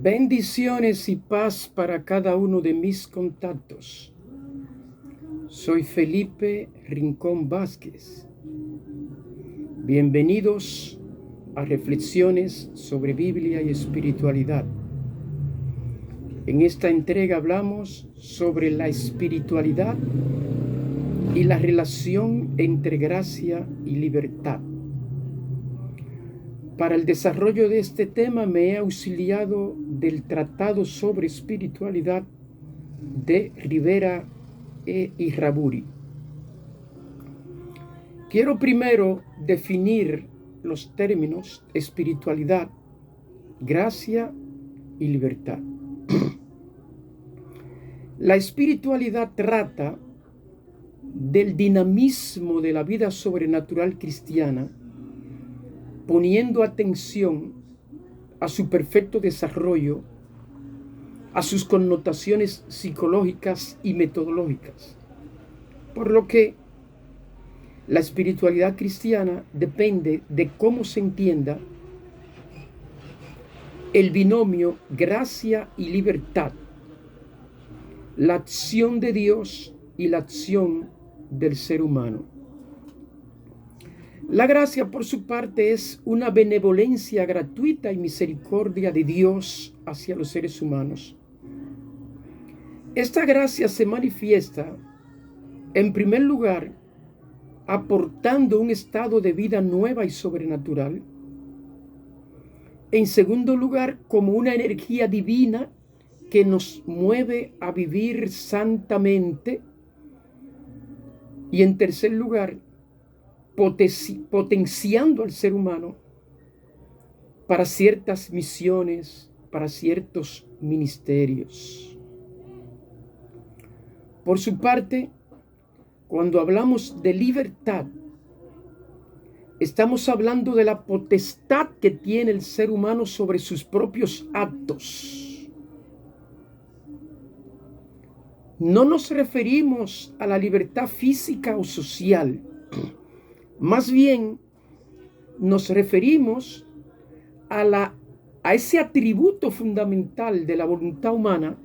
Bendiciones y paz para cada uno de mis contactos. Soy Felipe Rincón Vázquez. Bienvenidos a Reflexiones sobre Biblia y Espiritualidad. En esta entrega hablamos sobre la espiritualidad y la relación entre gracia y libertad. Para el desarrollo de este tema me he auxiliado del Tratado sobre Espiritualidad de Rivera e Iraburi. Quiero primero definir los términos espiritualidad, gracia y libertad. La espiritualidad trata del dinamismo de la vida sobrenatural cristiana, poniendo atención a su perfecto desarrollo, a sus connotaciones psicológicas y metodológicas. Por lo que la espiritualidad cristiana depende de cómo se entienda el binomio gracia y libertad, la acción de Dios y la acción del ser humano. La gracia, por su parte, es una benevolencia gratuita y misericordia de Dios hacia los seres humanos. Esta gracia se manifiesta, en primer lugar, aportando un estado de vida nueva y sobrenatural. En segundo lugar, como una energía divina que nos mueve a vivir santamente. Y en tercer lugar, potenciando al ser humano para ciertas misiones, para ciertos ministerios. Por su parte, cuando hablamos de libertad, estamos hablando de la potestad que tiene el ser humano sobre sus propios actos. No nos referimos a la libertad física o social. Más bien, nos referimos a ese atributo fundamental de la voluntad humana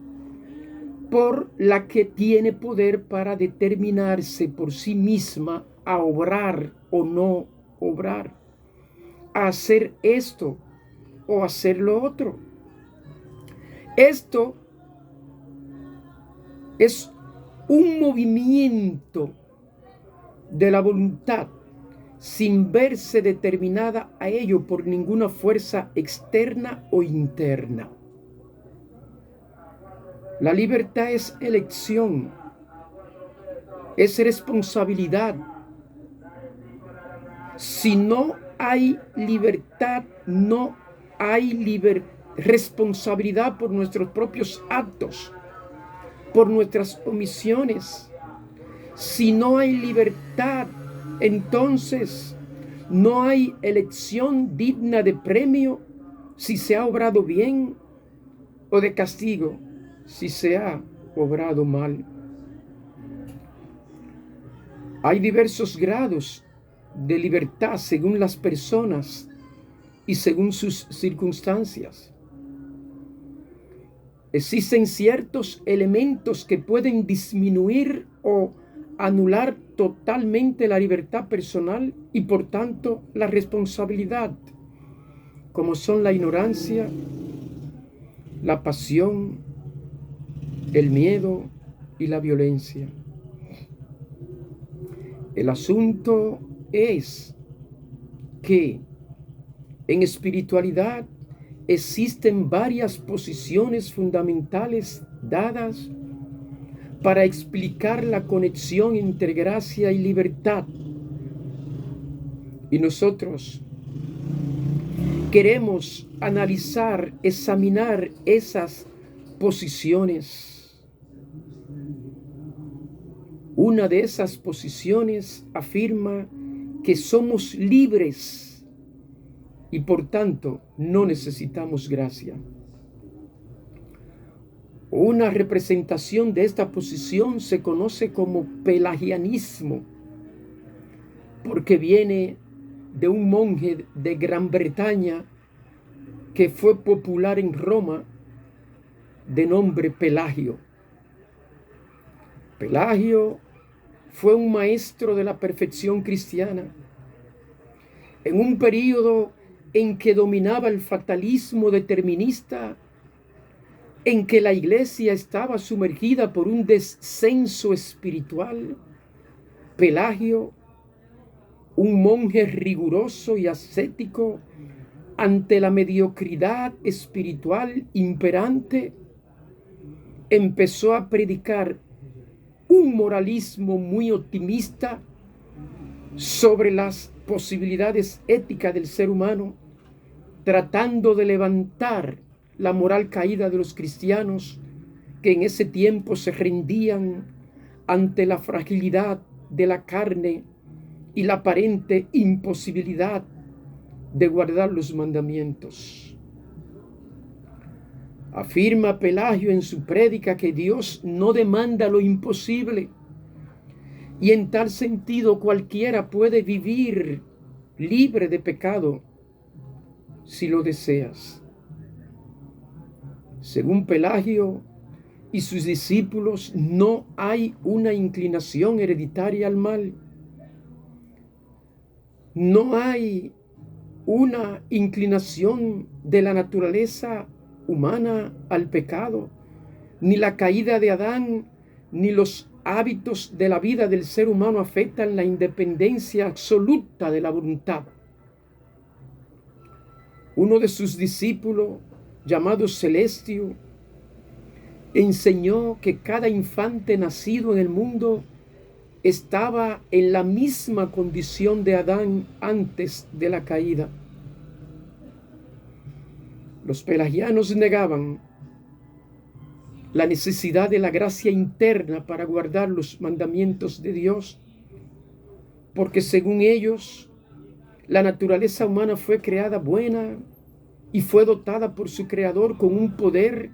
por la que tiene poder para determinarse por sí misma a obrar o no obrar, a hacer esto o hacer lo otro. Esto es un movimiento de la voluntad sin verse determinada a ello por ninguna fuerza externa o interna. La libertad es elección, es responsabilidad. Si no hay libertad, no hay responsabilidad por nuestros propios actos, por nuestras omisiones. Si no hay libertad, entonces no hay elección digna de premio si se ha obrado bien o de castigo si se ha obrado mal. Hay diversos grados de libertad según las personas y según sus circunstancias. Existen ciertos elementos que pueden disminuir o anular totalmente la libertad personal y por tanto la responsabilidad, como son la ignorancia, la pasión, el miedo y la violencia. El asunto es que en espiritualidad existen varias posiciones fundamentales dadas para explicar la conexión entre gracia y libertad. Y nosotros queremos analizar, examinar esas posiciones. Una de esas posiciones afirma que somos libres y por tanto no necesitamos gracia. Una representación de esta posición se conoce como pelagianismo, porque viene de un monje de Gran Bretaña que fue popular en Roma de nombre Pelagio. Pelagio fue un maestro de la perfección cristiana en un período en que dominaba el fatalismo determinista, en que la iglesia estaba sumergida por un descenso espiritual. Pelagio, un monje riguroso y ascético ante la mediocridad espiritual imperante, empezó a predicar un moralismo muy optimista sobre las posibilidades éticas del ser humano, tratando de levantar la moral caída de los cristianos que en ese tiempo se rendían ante la fragilidad de la carne y la aparente imposibilidad de guardar los mandamientos. Afirma Pelagio en su prédica que Dios no demanda lo imposible, y en tal sentido cualquiera puede vivir libre de pecado si lo deseas. Según Pelagio y sus discípulos, no hay una inclinación hereditaria al mal. No hay una inclinación de la naturaleza humana al pecado, ni la caída de Adán, ni los hábitos de la vida del ser humano afectan la independencia absoluta de la voluntad. Uno de sus discípulos, llamado Celestio, enseñó que cada infante nacido en el mundo estaba en la misma condición de Adán antes de la caída. Los pelagianos negaban la necesidad de la gracia interna para guardar los mandamientos de Dios, porque según ellos, la naturaleza humana fue creada buena y fue dotada por su Creador con un poder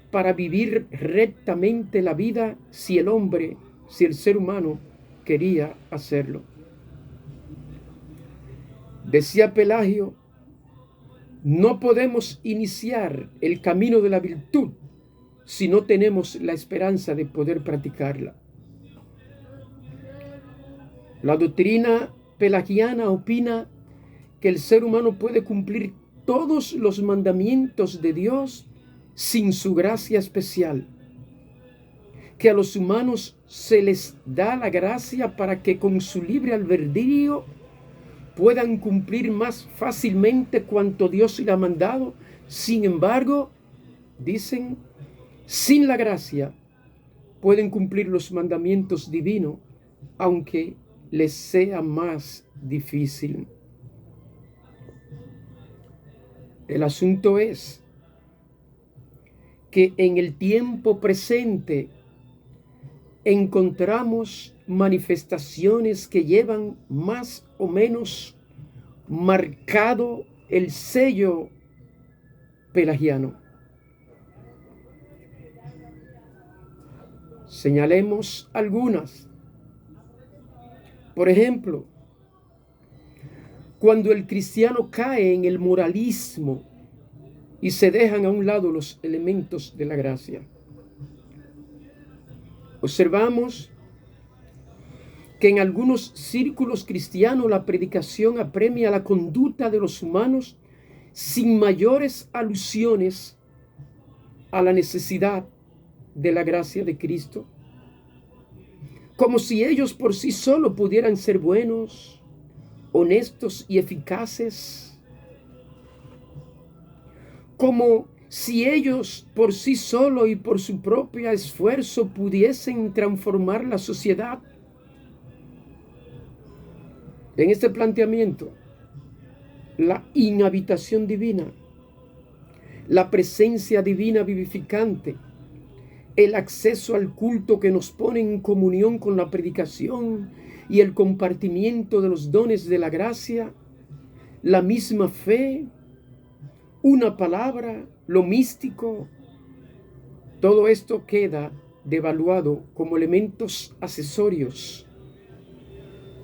para vivir rectamente la vida si el ser humano quería hacerlo. Decía Pelagio, no podemos iniciar el camino de la virtud si no tenemos la esperanza de poder practicarla. La doctrina pelagiana opina que el ser humano puede cumplir todos los mandamientos de Dios sin su gracia especial, que a los humanos se les da la gracia para que con su libre albedrío puedan cumplir más fácilmente cuanto Dios les ha mandado. Sin embargo, dicen, sin la gracia pueden cumplir los mandamientos divinos, aunque les sea más difícil. El asunto es que en el tiempo presente encontramos manifestaciones que llevan más o menos marcado el sello pelagiano. Señalemos algunas. Por ejemplo, cuando el cristiano cae en el moralismo y se dejan a un lado los elementos de la gracia. Observamos que en algunos círculos cristianos la predicación apremia la conducta de los humanos sin mayores alusiones a la necesidad de la gracia de Cristo, como si ellos por sí solos pudieran ser buenos, honestos y eficaces, como si ellos por sí solos y por su propio esfuerzo pudiesen transformar la sociedad. En este planteamiento, la inhabitación divina, la presencia divina vivificante, el acceso al culto que nos pone en comunión con la predicación y el compartimiento de los dones de la gracia, la misma fe, una palabra, lo místico, todo esto queda devaluado como elementos accesorios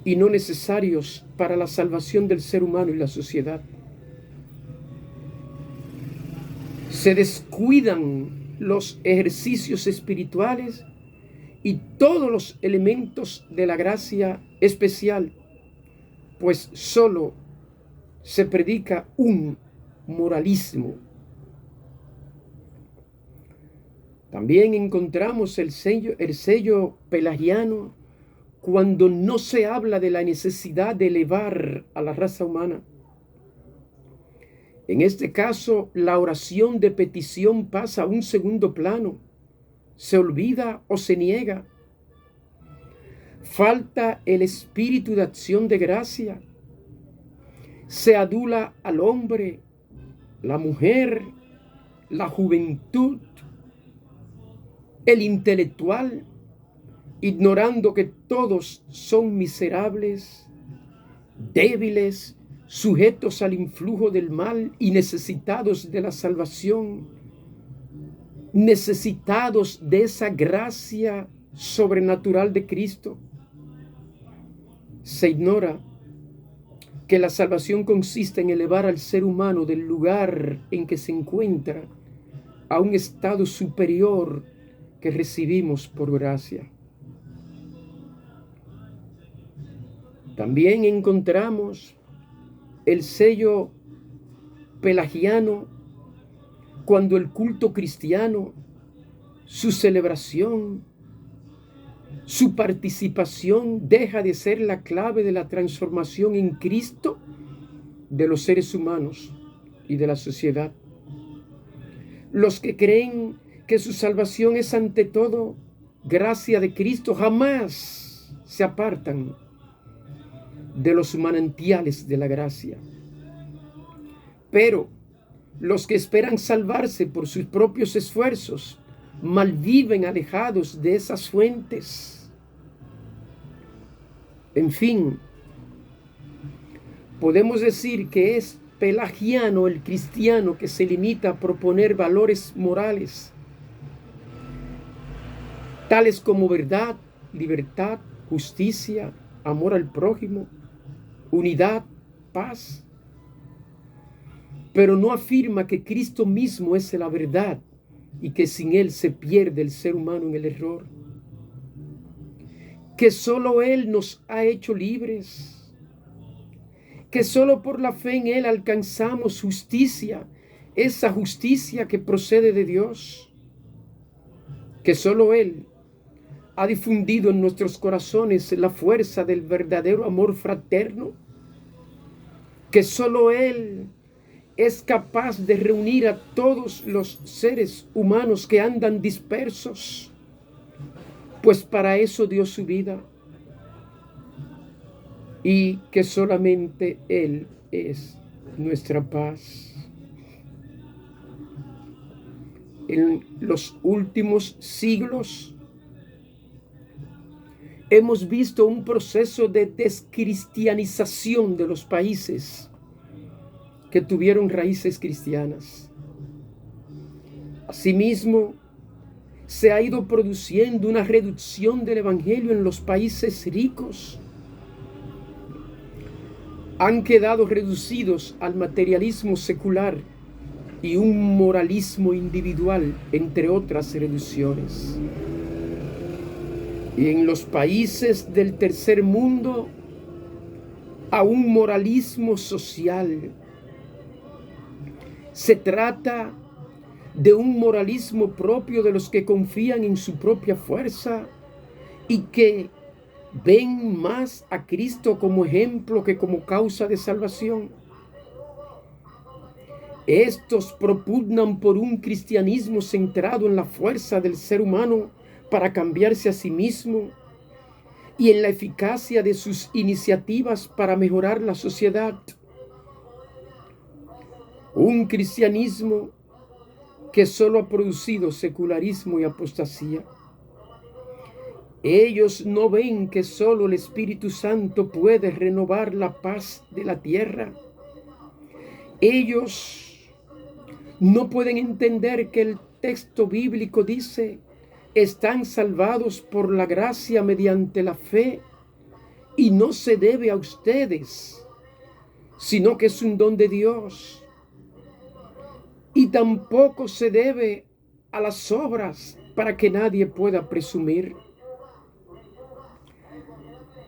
y no necesarios para la salvación del ser humano y la sociedad. Se descuidan los ejercicios espirituales y todos los elementos de la gracia especial, pues solo se predica un moralismo. También encontramos el sello pelagiano cuando no se habla de la necesidad de elevar a la raza humana. En este caso, la oración de petición pasa a un segundo plano, se olvida o se niega. Falta el espíritu de acción de gracia. Se adula al hombre, la mujer, la juventud, el intelectual, ignorando que todos son miserables, débiles, sujetos al influjo del mal y necesitados de la salvación, necesitados de esa gracia sobrenatural de Cristo. Se ignora que la salvación consiste en elevar al ser humano del lugar en que se encuentra a un estado superior que recibimos por gracia. También encontramos el sello pelagiano cuando el culto cristiano, su celebración, su participación deja de ser la clave de la transformación en Cristo de los seres humanos y de la sociedad. Los que creen que su salvación es ante todo gracia de Cristo jamás se apartan de los manantiales de la gracia. Pero los que esperan salvarse por sus propios esfuerzos malviven alejados de esas fuentes. En fin, podemos decir que es pelagiano el cristiano que se limita a proponer valores morales, tales como verdad, libertad, justicia, amor al prójimo, unidad, paz, pero no afirma que Cristo mismo es la verdad y que sin Él se pierde el ser humano en el error, que solo Él nos ha hecho libres, que solo por la fe en Él alcanzamos justicia, esa justicia que procede de Dios, que solo Él ha difundido en nuestros corazones la fuerza del verdadero amor fraterno, que solo Él es capaz de reunir a todos los seres humanos que andan dispersos, pues para eso dio su vida, y que solamente Él es nuestra paz. En los últimos siglos hemos visto un proceso de descristianización de los países que tuvieron raíces cristianas. Asimismo, se ha ido produciendo una reducción del evangelio en los países ricos. Han quedado reducidos al materialismo secular y un moralismo individual, entre otras reducciones. Y en los países del tercer mundo, a un moralismo social. Se trata de un moralismo propio de los que confían en su propia fuerza y que ven más a Cristo como ejemplo que como causa de salvación. Estos propugnan por un cristianismo centrado en la fuerza del ser humano para cambiarse a sí mismo y en la eficacia de sus iniciativas para mejorar la sociedad. Un cristianismo que solo ha producido secularismo y apostasía. Ellos no ven que solo el Espíritu Santo puede renovar la paz de la tierra. Ellos no pueden entender que el texto bíblico dice: están salvados por la gracia mediante la fe, y no se debe a ustedes, sino que es un don de Dios. Y tampoco se debe a las obras para que nadie pueda presumir.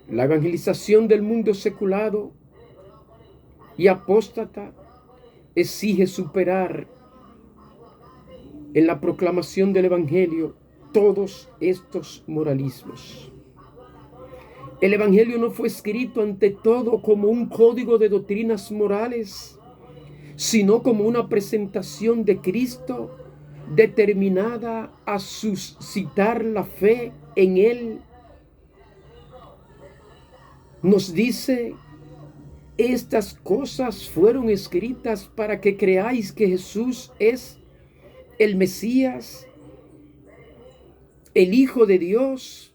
La evangelización del mundo seculado y apóstata exige superar en la proclamación del evangelio todos estos moralismos. El evangelio no fue escrito ante todo como un código de doctrinas morales, sino como una presentación de Cristo determinada a suscitar la fe en Él. Nos dice: estas cosas fueron escritas para que creáis que Jesús es el Mesías, el Hijo de Dios,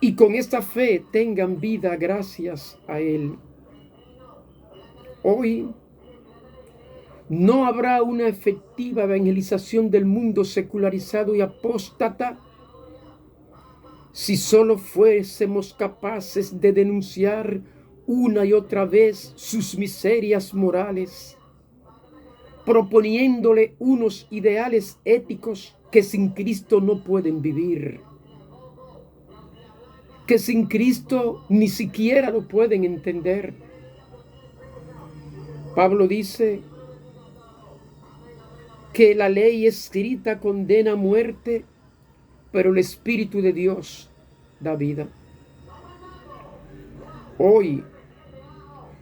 y con esta fe tengan vida gracias a Él. Hoy no habrá una efectiva evangelización del mundo secularizado y apóstata si solo fuésemos capaces de denunciar una y otra vez sus miserias morales, proponiéndole unos ideales éticos que sin Cristo no pueden vivir, que sin Cristo ni siquiera lo pueden entender. Pablo dice que la ley escrita condena a muerte, pero el Espíritu de Dios da vida. Hoy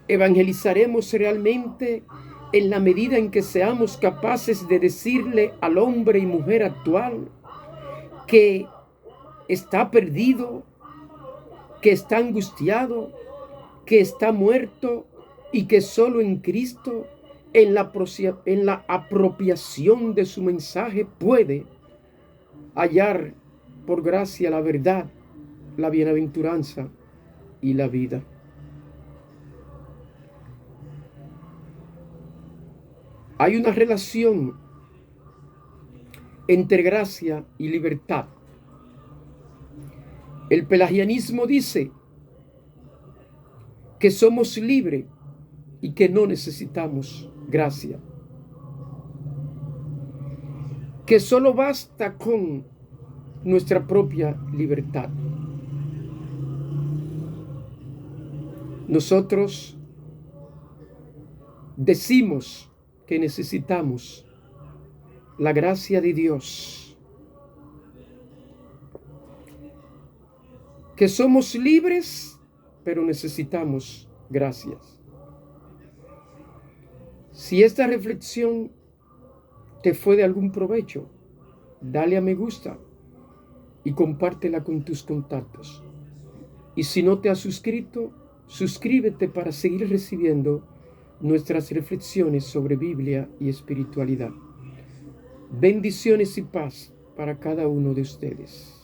evangelizaremos realmente en la medida en que seamos capaces de decirle al hombre y mujer actual que está perdido, que está angustiado, que está muerto y que solo en Cristo, en la apropiación de su mensaje, puede hallar por gracia la verdad, la bienaventuranza y la vida. Hay una relación entre gracia y libertad. El pelagianismo dice que somos libres y que no necesitamos gracia, que solo basta con nuestra propia libertad. Nosotros decimos que necesitamos la gracia de Dios, que somos libres, pero necesitamos gracias. Si esta reflexión te fue de algún provecho, dale a me gusta y compártela con tus contactos. Y si no te has suscrito, suscríbete para seguir recibiendo nuestras reflexiones sobre Biblia y espiritualidad. Bendiciones y paz para cada uno de ustedes.